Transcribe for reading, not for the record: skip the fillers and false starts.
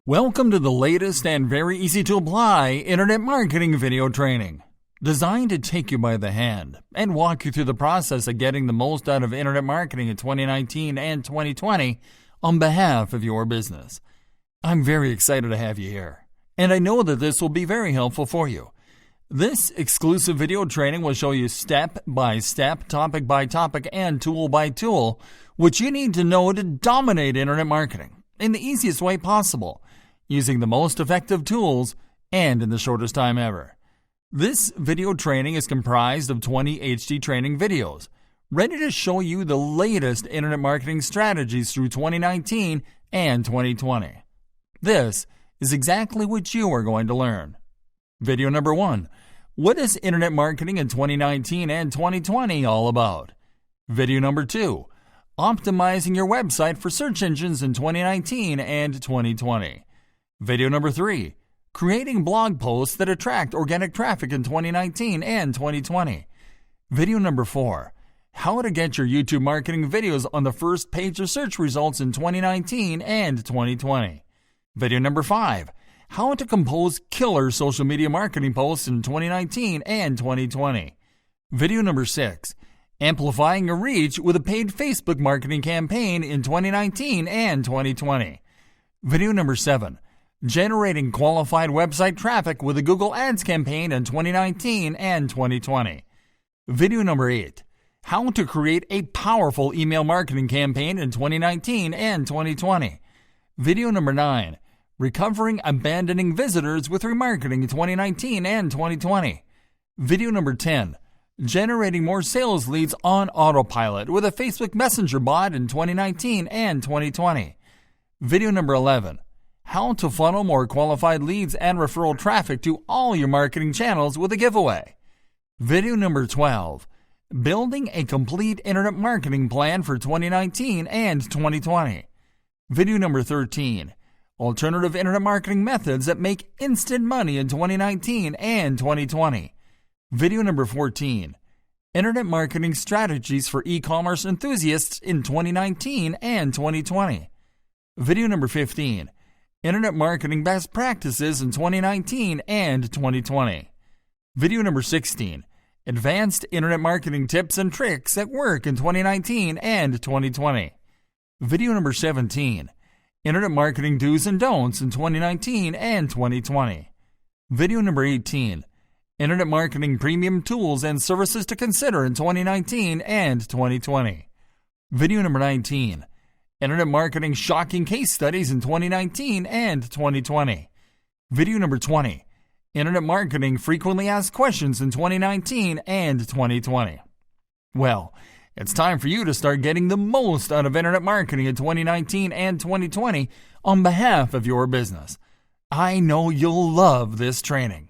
Welcome to the latest and very easy to apply internet marketing video training, designed to take you by the hand and walk you through the process of getting the most out of internet marketing in 2019 and 2020 on behalf of your business. I'm very excited to have you here, and I know that this will be very helpful for you. This exclusive video training will show you step by step, topic by topic, and tool by tool what you need to know to dominate internet marketing in the easiest way possible, using the most effective tools and in the shortest time ever. This video training is comprised of 20 HD training videos, ready to show you the latest internet marketing strategies through 2019 and 2020. This is exactly what you are going to learn. Video number 1. What is internet marketing in 2019 and 2020 all about? Video number 2. Optimizing your website for search engines in 2019 and 2020. Video number 3. Creating blog posts that attract organic traffic in 2019 and 2020. Video number 4. How to get your YouTube marketing videos on the first page of search results in 2019 and 2020. Video number 5. How to compose killer social media marketing posts in 2019 and 2020. Video number 6. Amplifying your reach with a paid Facebook marketing campaign in 2019 and 2020. Video number 7. Generating qualified website traffic with a Google Ads campaign in 2019 and 2020. Video number 8. How to create a powerful email marketing campaign in 2019 and 2020. Video number 9. Recovering abandoning visitors with remarketing in 2019 and 2020. Video number 10. Generating more sales leads on autopilot with a Facebook Messenger bot in 2019 and 2020. Video number 11. How to funnel more qualified leads and referral traffic to all your marketing channels with a giveaway. Video number 12. Building a complete internet marketing plan for 2019 and 2020. Video number 13. Alternative internet marketing methods that make instant money in 2019 and 2020. Video number 14. Internet marketing strategies for e-commerce enthusiasts in 2019 and 2020. Video number 15. Internet marketing best practices in 2019 and 2020. Video number 16. Advanced internet marketing tips and tricks that work in 2019 and 2020. Video number 17. Internet marketing do's and don'ts in 2019 and 2020. Video number 18. Internet marketing premium tools and services to consider in 2019 and 2020. Video number 19. Internet marketing shocking case studies in 2019 and 2020. Video number 20. Internet marketing frequently asked questions in 2019 and 2020. Well, it's time for you to start getting the most out of internet marketing in 2019 and 2020 on behalf of your business. I know you'll love this training.